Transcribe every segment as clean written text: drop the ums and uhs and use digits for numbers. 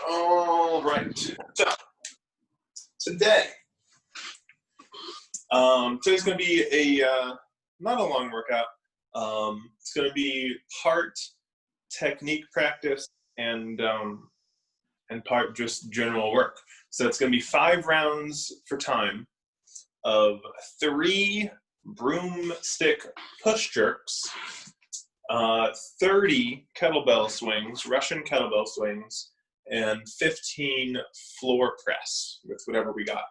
All right. So today, today's going to be a not a long workout. It's going to be part technique practice and part just general work. So it's going to be 5 rounds for time of 3 broomstick push jerks, 30 kettlebell swings, Russian kettlebell swings, and 15 floor press with whatever we got.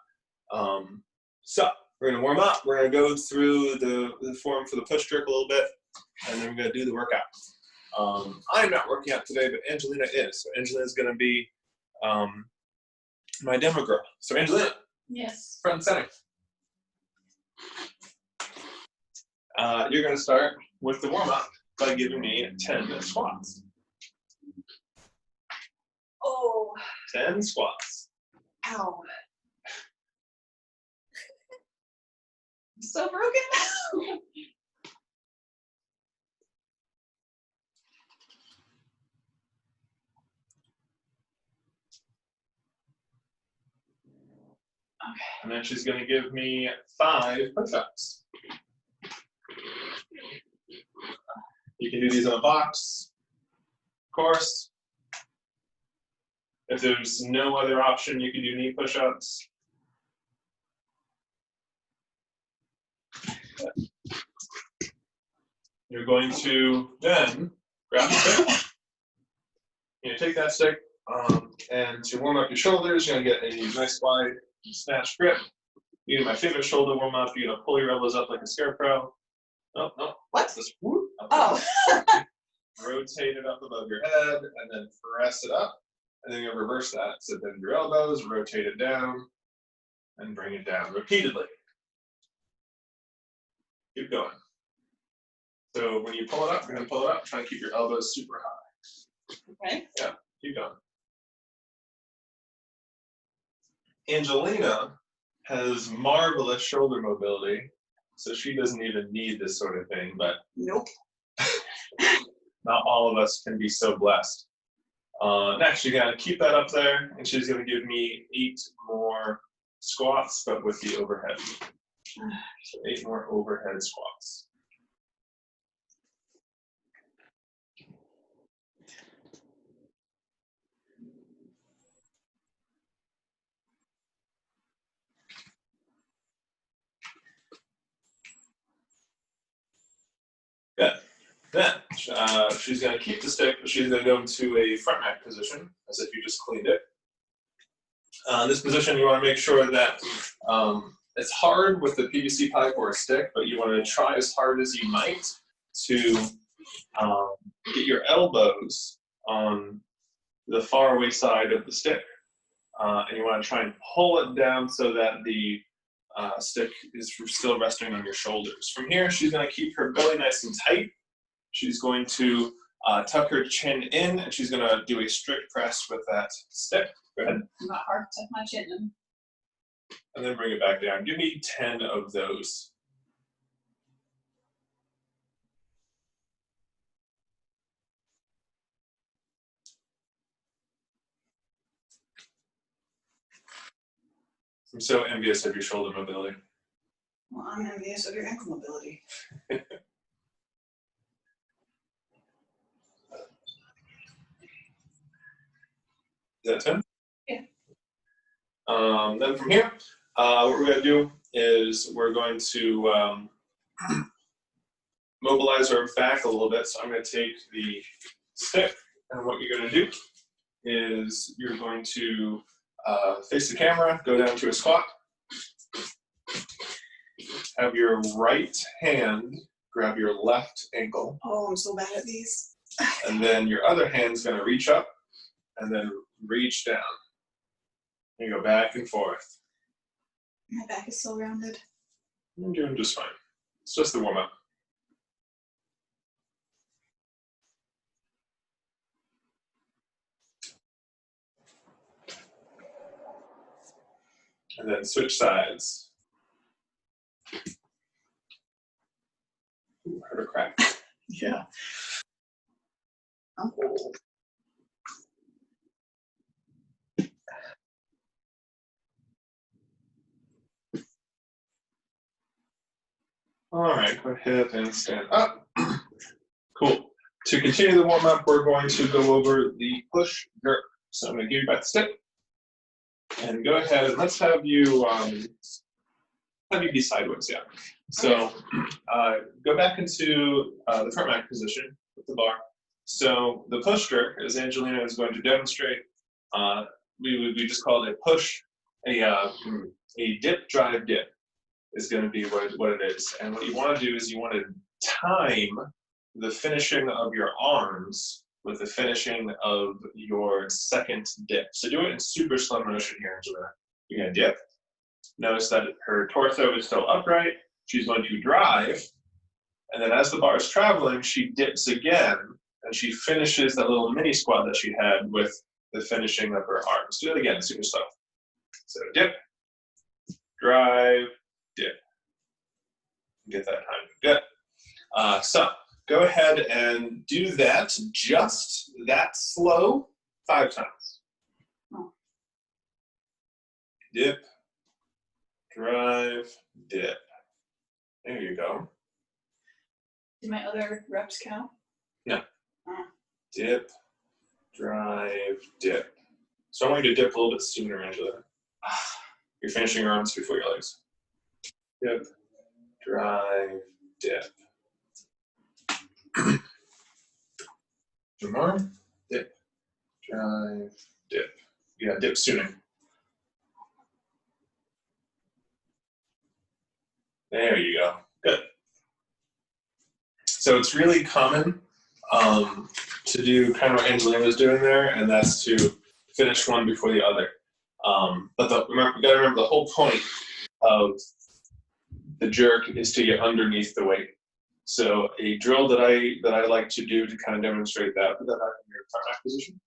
So we're going to warm up. We're going to go through the form for the push jerk a little bit, and then we're going to do the workout. I'm not working out today, but Angelina is. So Angelina's going to be my demo girl. So Angelina. Yes. Front and center. You're going to start with the warm-up by giving me 10 squats. Oh. 10 squats. Ow. I'm so broken. Okay. And then she's going to give me 5 push-ups. You can do these in a box, of course. If there's no other option, you can do knee push-ups. You're going to then grab the stick. You take that stick, and to warm up your shoulders, you're going to get a nice wide snatch grip. You do my favorite shoulder warm up. You're going to pull your elbows up like a scarecrow. No. What? Just whoop. Oh. Rotate it up above your head, and then press it up. And then you reverse that. So bend your elbows, rotate it down, and bring it down repeatedly. Keep going. So when you pull it up, you're going to pull it up. Try and keep your elbows super high. Okay. Yeah, keep going. Angelina has marvelous shoulder mobility, so she doesn't even need this sort of thing, but Nope. not all of us can be so blessed. Next, you're going to keep that up there, and she's going to give me 8 more squats, but with the overhead. So 8 more overhead squats. Good. Then she's going to keep the stick, but she's going to go into a front rack position, as if you just cleaned it. This position, you want to make sure that it's hard with the PVC pipe or a stick, but you want to try as hard as you might to get your elbows on the far away side of the stick. And you want to try and pull it down so that the stick is still resting on your shoulders. From here, she's going to keep her belly nice and tight. She's going to tuck her chin in, and she's going to do a strict press with that stick. Go ahead. Not hard to tuck my chin in. And then bring it back down. Give me 10 of those. I'm so envious of your shoulder mobility. Well, I'm envious of your ankle mobility. Is that 10? Yeah. Then from here, what we're going to do is we're going to mobilize our back a little bit. So I'm going to take the stick, and what you're going to do is you're going to face the camera, go down to a squat, have your right hand grab your left ankle. Oh, I'm so bad at these. And then your other hand's going to reach up and then reach down. You go back and forth. My back is so rounded. You're doing just fine. It's just the warm-up. And then switch sides. Ooh, heard a crack. Yeah. I'm cold. All right, go ahead and stand up. Cool. To continue the warm up, we're going to go over the push jerk. So I'm going to give you back the stick, and go ahead and let's have you be sideways. Yeah. So go back into the front rack position with the bar. So the push jerk, as Angelina is going to demonstrate, we just call it a push, a dip, drive, dip is going to be what it is. And what you want to do is you want to time the finishing of your arms with the finishing of your second dip. So do it in super slow motion here, Angelina. You're going to dip. Notice that her torso is still upright. She's going to drive. And then as the bar is traveling, she dips again. And she finishes that little mini squat that she had with the finishing of her arms. Do it again, super slow. So dip, drive, dip. Get that time. Good. So go ahead and do that, just that slow, 5 times. Dip, drive, dip. There you go. Do my other reps count? No. Dip, drive, dip. So I want you to dip a little bit sooner, Angela. You're finishing your arms before your legs. Dip, drive, dip. Two more. Dip, drive, dip. Yeah, dip sooner. There you go. Good. So it's really common to do kind of what Angelina was doing there, and that's to finish one before the other. But we got to remember the whole point of the jerk is to get underneath the weight. So a drill that I like to do to kind of demonstrate that, put that back in your front rack position,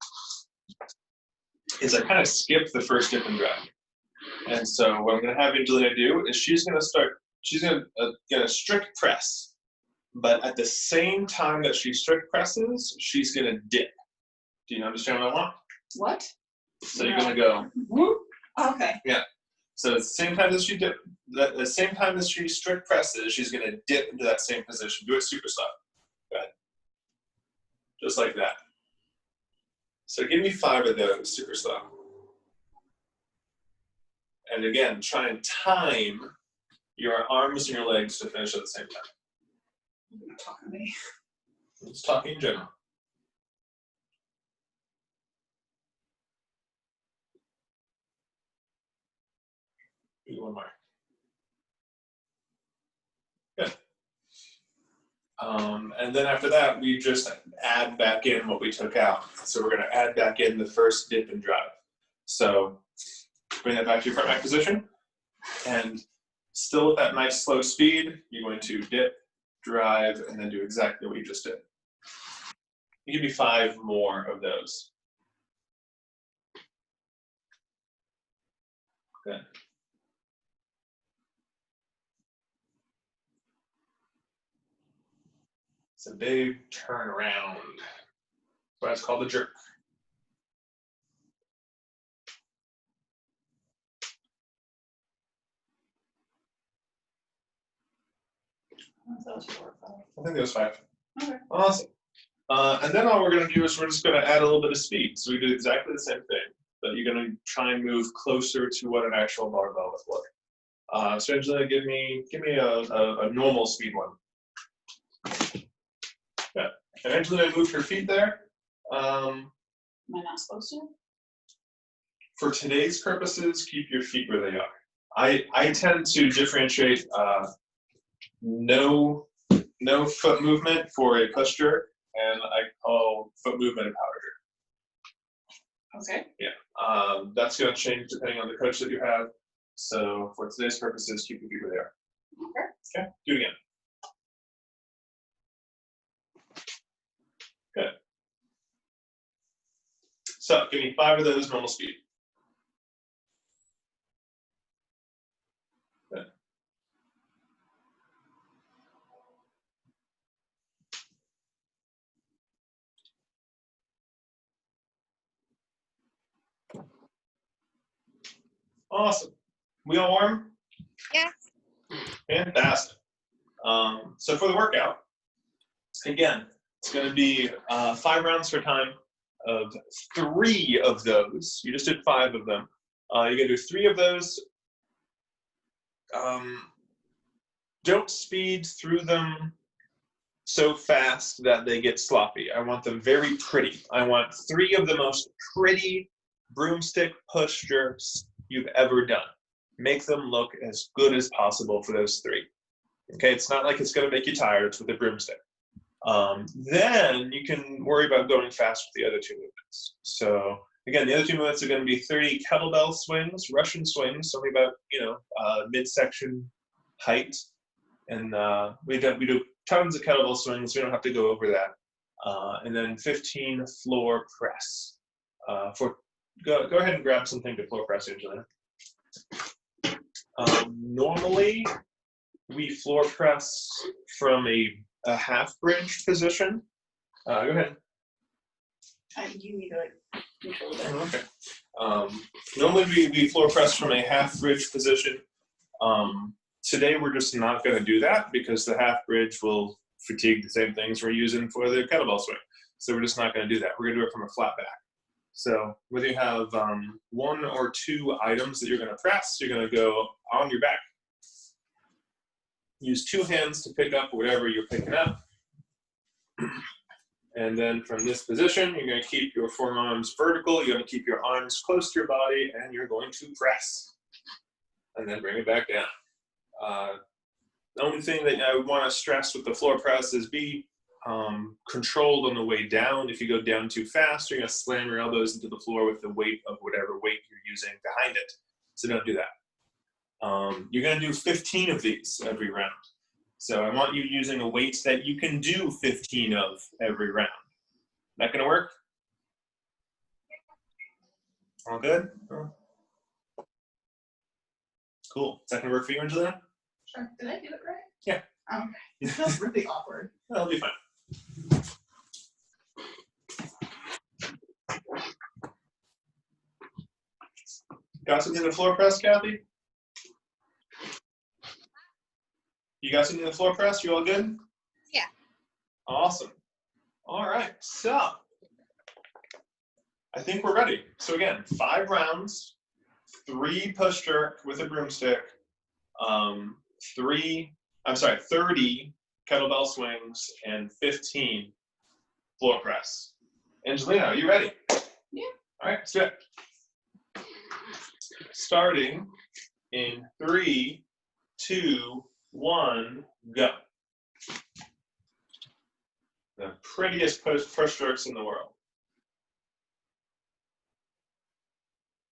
is I kind of skip the first dip and drive. And so what I'm going to have Angelina do is she's going to get a strict press. But at the same time that she strict presses, she's going to dip. Do you understand what I want? What? So you're going to go, whoop. Okay. Yeah. So at the same time as she dip, the same time as she strict presses, she's going to dip into that same position. Do it super slow. Go ahead. Just like that. So give me 5 of those super slow. And again, try and time your arms and your legs to finish at the same time. You're not talking to me. I'm just talking in general. Do one more. Good. And then after that, we just add back in what we took out. So we're going to add back in the first dip and drive. So bring that back to your front rack position. And still with that nice slow speed, you're going to dip, drive, and then do exactly what you just did. Give me 5 more of those. Good. It's a big turnaround. That's why it's called a jerk. I think that was 5. Okay. Awesome. And then all we're going to do is we're just going to add a little bit of speed. So we do exactly the same thing, but you're going to try and move closer to what an actual barbell would look. So Angela, give me a normal speed one. Yeah. And Angela, move her feet there. Am I not supposed to? For today's purposes, keep your feet where they are. I tend to differentiate no foot movement for a push jerk, and I call foot movement a power jerk. Okay. Yeah. That's going to change depending on the coach that you have. So for today's purposes, keep your feet where they are. Okay. Okay. Do it again. Good. So give me 5 of those normal speed. Good. Awesome. We all warm? Yeah. Fantastic. So for the workout, again, it's going to be 5 rounds for time of 3 of those. You just did 5 of them. You're going to do 3 of those. Don't speed through them so fast that they get sloppy. I want them very pretty. I want 3 of the most pretty broomstick push jerks you've ever done. Make them look as good as possible for those 3. Okay, it's not like it's going to make you tired. It's with a broomstick. Then you can worry about going fast with the other 2 movements. So again, the other 2 movements are going to be 30 kettlebell swings, Russian swings, only about midsection height, and we do tons of kettlebell swings. We don't have to go over that. And then 15 floor press. Go ahead and grab something to floor press, Angelina. Normally, we floor press from a half bridge position. Go ahead. You need to control that. Okay. Normally we floor press from a half bridge position. Today we're just not going to do that because the half bridge will fatigue the same things we're using for the kettlebell swing. So we're just not going to do that. We're going to do it from a flat back. So whether you have 1 or 2 items that you're going to press, you're going to go on your back. Use 2 hands to pick up whatever you're picking up. And then from this position, you're going to keep your forearms vertical. You're going to keep your arms close to your body, and you're going to press. And then bring it back down. The only thing that I would want to stress with the floor press is be controlled on the way down. If you go down too fast, you're going to slam your elbows into the floor with the weight of whatever weight you're using behind it. So don't do that. You're going to do 15 of these every round. So I want you using a weight that you can do 15 of every round. That going to work? All good? Cool. Is that going to work for you, Angelina? Sure. Did I do it right? Yeah. Okay. It feels really awkward. That'll be fine. Got something in the floor press, Kathy? You got something in the floor press? You all good? Yeah. Awesome. All right. So I think we're ready. So again, 5 rounds, 3 push jerk with a broomstick, 30 kettlebell swings, and 15 floor press. Angelina, are you ready? Yeah. All right, let's do it. Starting in 3, 2, 1, go. The prettiest push jerks in the world.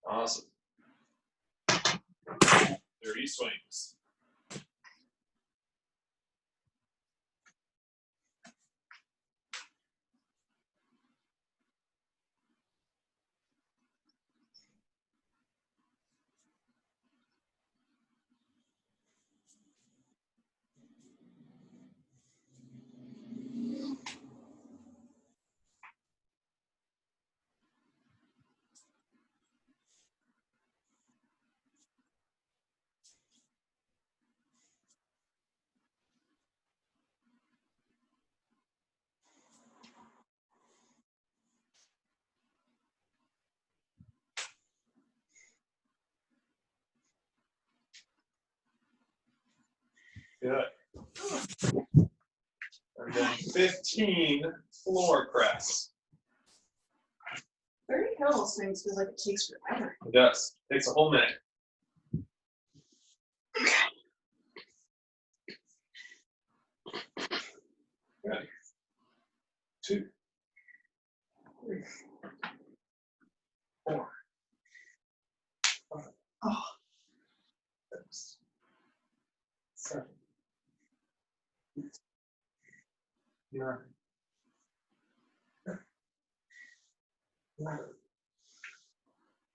Awesome. 30 swings. Good. And then 15 floor press. 30 kettlebell swings feels like it takes forever. It does. It takes a whole minute. Ready. 2, 3, 4, 5, Oh. 6, 7, 8, 9, 10, 11,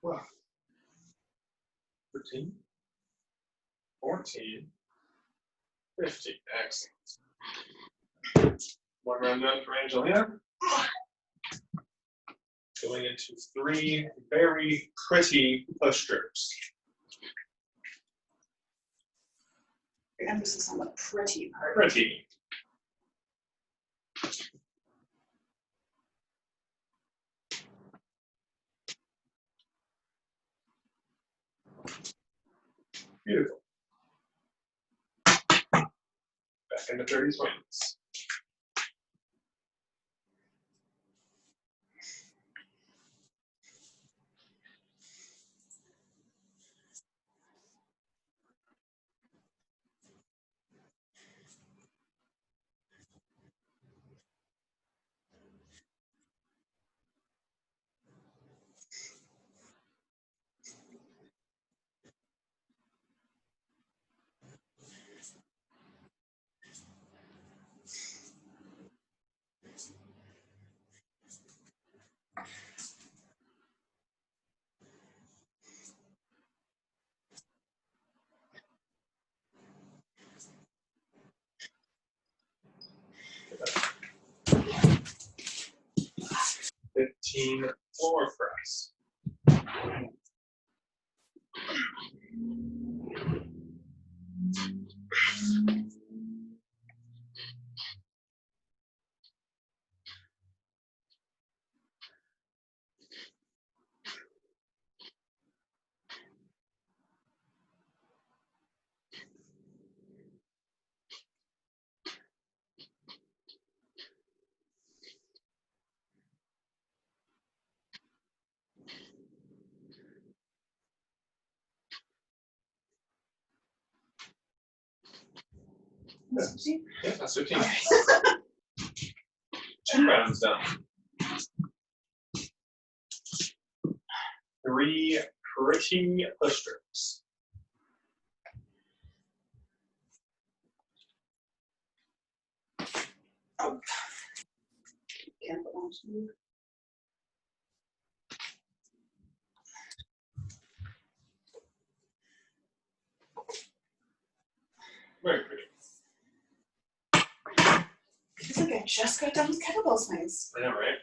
12, 13, 14, 15. Excellent. 1 round done for Angelina. Going into 3 very pretty push jerks. Your emphasis on the pretty part. Pretty. Beautiful. Back into 30 swings. Fifteen floor press. Yeah, that's 15. Okay. 2 rounds done. 3 pretty push strokes. Can't put on to Very pretty. It's like I just got done with kettlebell swings. I know, right?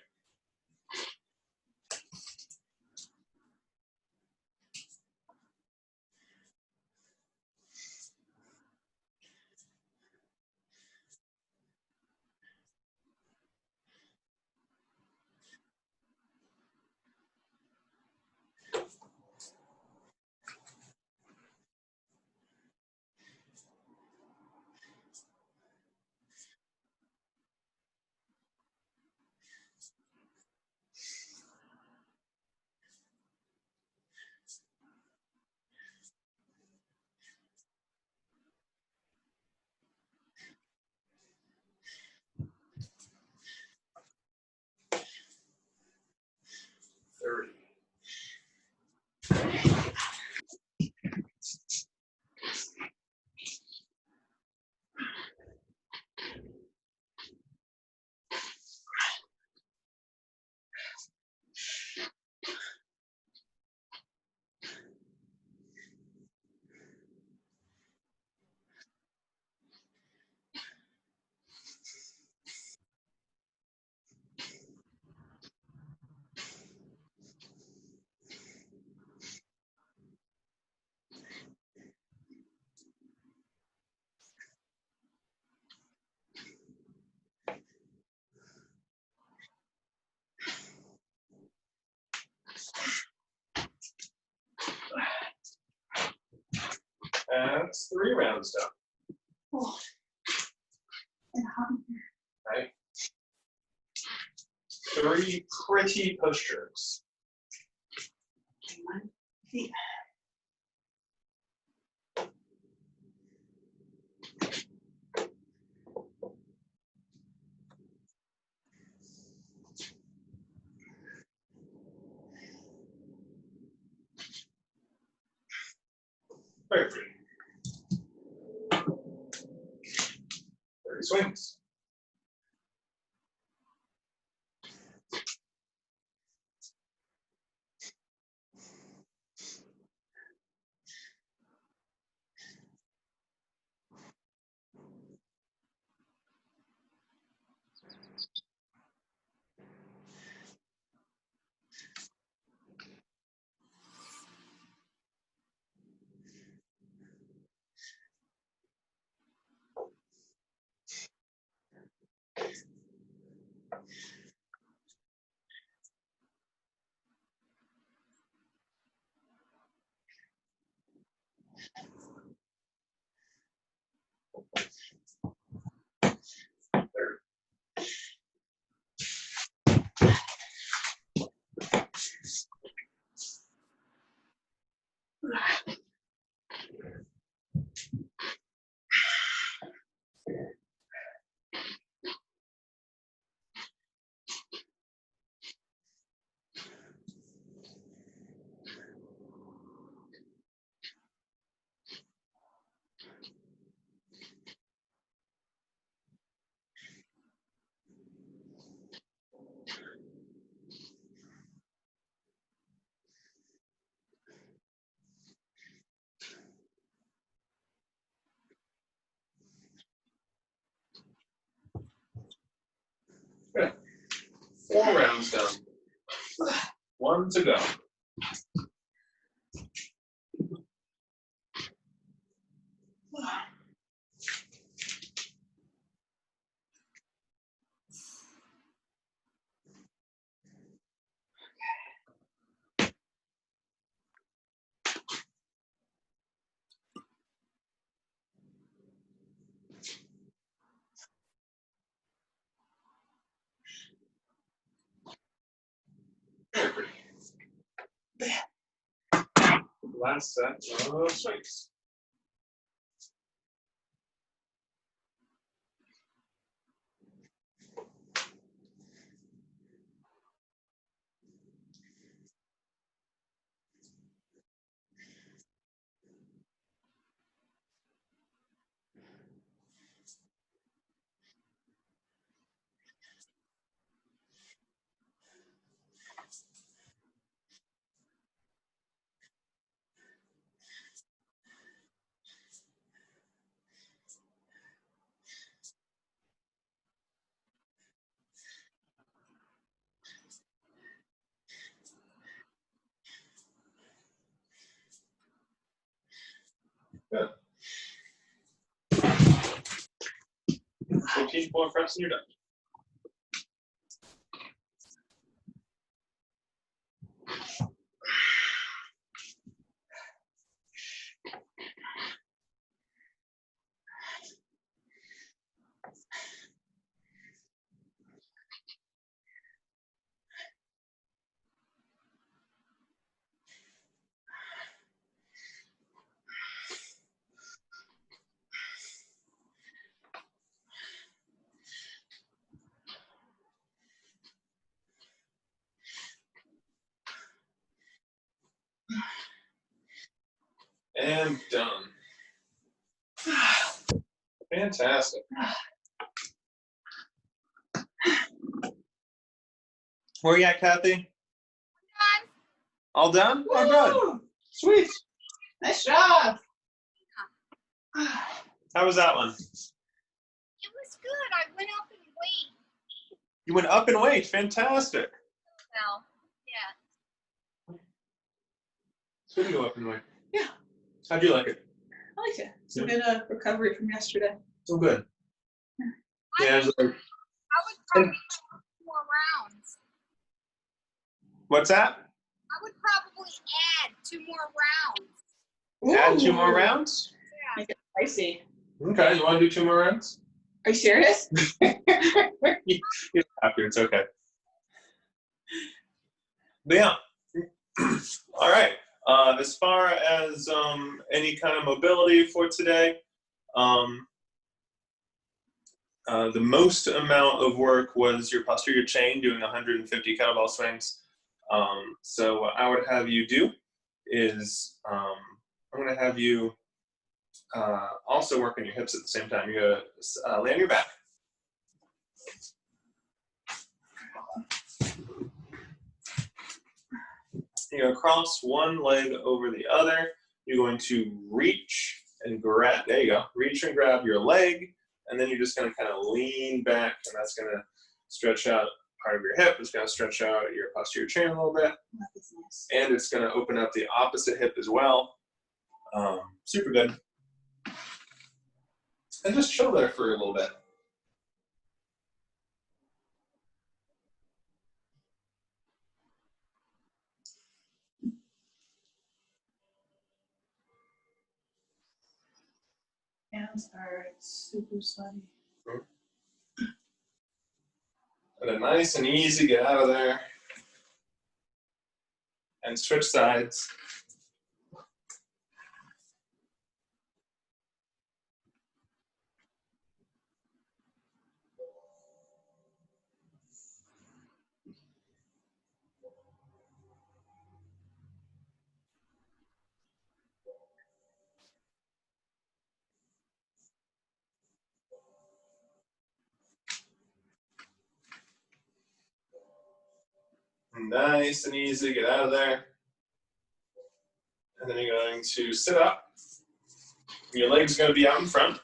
That's 3 rounds done. Oh. And hot. 3 pretty push strokes. One feet. Very pretty. 30 swings. Good. 4 rounds done. 1 to go. Very pretty. Last set of swings. Good. 15 more reps and you're done. And done. Fantastic. Where you at, Kathy? Done. All done? Oh, good. Sweet. Nice job. How was that one? It was good. I went up in weight. You went up in weight. Fantastic. Well, yeah. It's good to go up in weight. Yeah. How'd you like it? I like it. It's a good recovery from yesterday. So good. Yeah, it was like, I would probably do more rounds. what's that? I would probably add 2 more rounds. Add 2 more rounds? Yeah. Make it spicy. Okay, you want to do 2 more rounds? Are you serious? You don't have to, it's okay. But yeah. All right. As far as any kind of mobility for today, the most amount of work was your posterior chain doing 150 kettlebell swings. So what I would have you do is I'm going to have you also work on your hips at the same time. You're going to lay on your back. You're going to cross one leg over the other. You're going to reach and grab. There you go. Reach and grab your leg. And then you're just going to kind of lean back, and that's going to stretch out part of your hip. It's going to stretch out your posterior chain a little bit. That is nice. And it's going to open up the opposite hip as well. Super good. And just chill there for a little bit. hands are super sweaty. And then nice and easy, get out of there. And switch sides. Nice and easy, get out of there. And then you're going to sit up. Your leg's going to be out in front.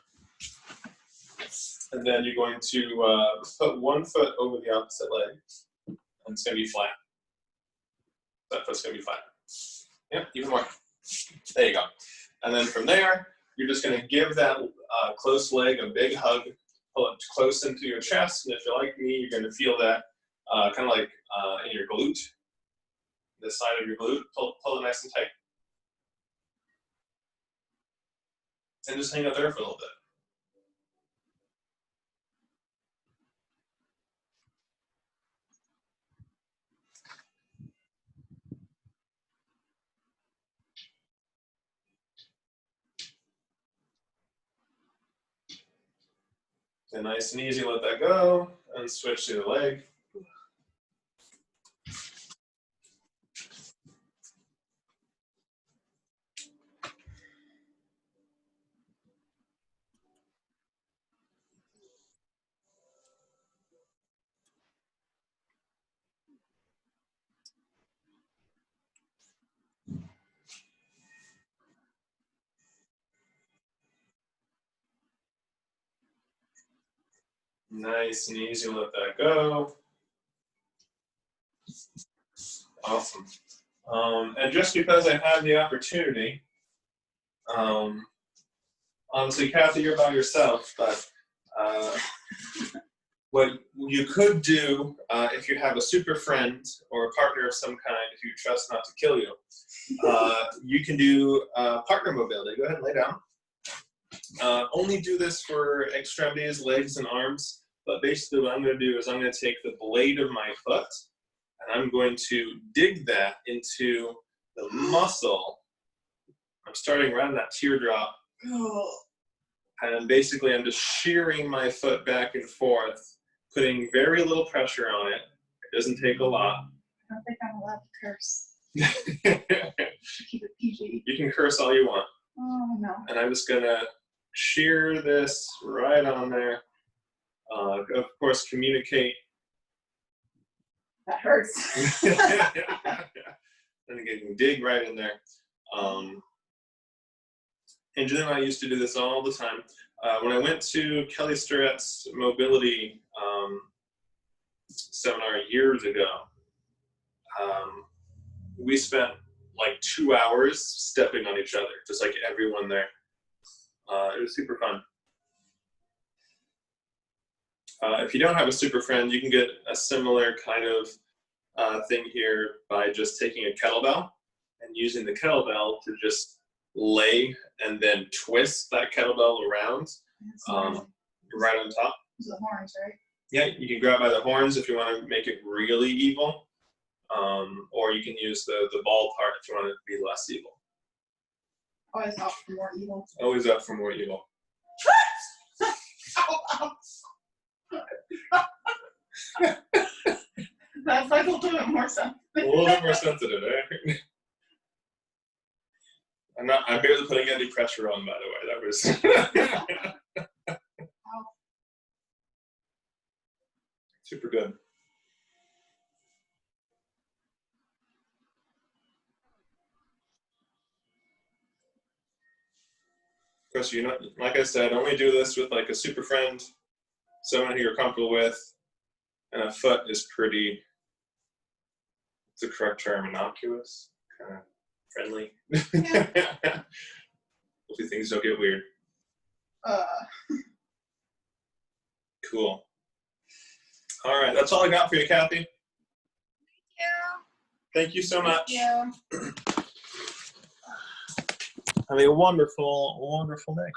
And then you're going to put one foot over the opposite leg. And it's going to be flat. That foot's going to be flat. Yep, even more. There you go. And then from there, you're just going to give that close leg a big hug. Pull it close into your chest. And if you're like me, you're going to feel that kind of like in your glute, the side of your glute. Pull it nice and tight. And just hang out there for a little bit. And nice and easy, let that go, and switch to the leg. Nice and easy, let that go. Awesome. And just because I had the opportunity, honestly, Kathy, you're by yourself, but what you could do if you have a super friend or a partner of some kind who you trust not to kill you, you can do partner mobility. Go ahead and lay down. Only do this for extremities, legs, and arms. But basically what I'm going to do is I'm going to take the blade of my foot and I'm going to dig that into the muscle. I'm starting right on that teardrop. And basically I'm just shearing my foot back and forth, putting very little pressure on it. It doesn't take a lot. I don't think I'm allowed to curse. Keep it PG. You can curse all you want. Oh, no. And I'm just going to shear this right on there. Of course, communicate. That hurts. And again, dig right in there. And Jen and I used to do this all the time. When I went to Kelly Starrett's mobility seminar years ago, we spent like 2 hours stepping on each other, just like everyone there. It was super fun. If you don't have a super friend, you can get a similar kind of thing here by just taking a kettlebell and using the kettlebell to just lay and then twist that kettlebell around right on top. The horns, right? Yeah, you can grab by the horns if you want to make it really evil, or you can use the ball part if you want it to be less evil. Always up for more evil. Always up for more evil. That's like a little bit more sensitive. A little bit more sensitive, eh? I'm barely putting any pressure on, by the way. That was super good. Of course, you know, like I said, only do this with like a super friend, someone who you're comfortable with, and a foot is pretty, what's the correct term, innocuous, kind of friendly. Yeah. Hopefully things don't get weird. Cool. All right, that's all I got for you, Kathy. Thank you so much. Yeah. Have a wonderful, wonderful day.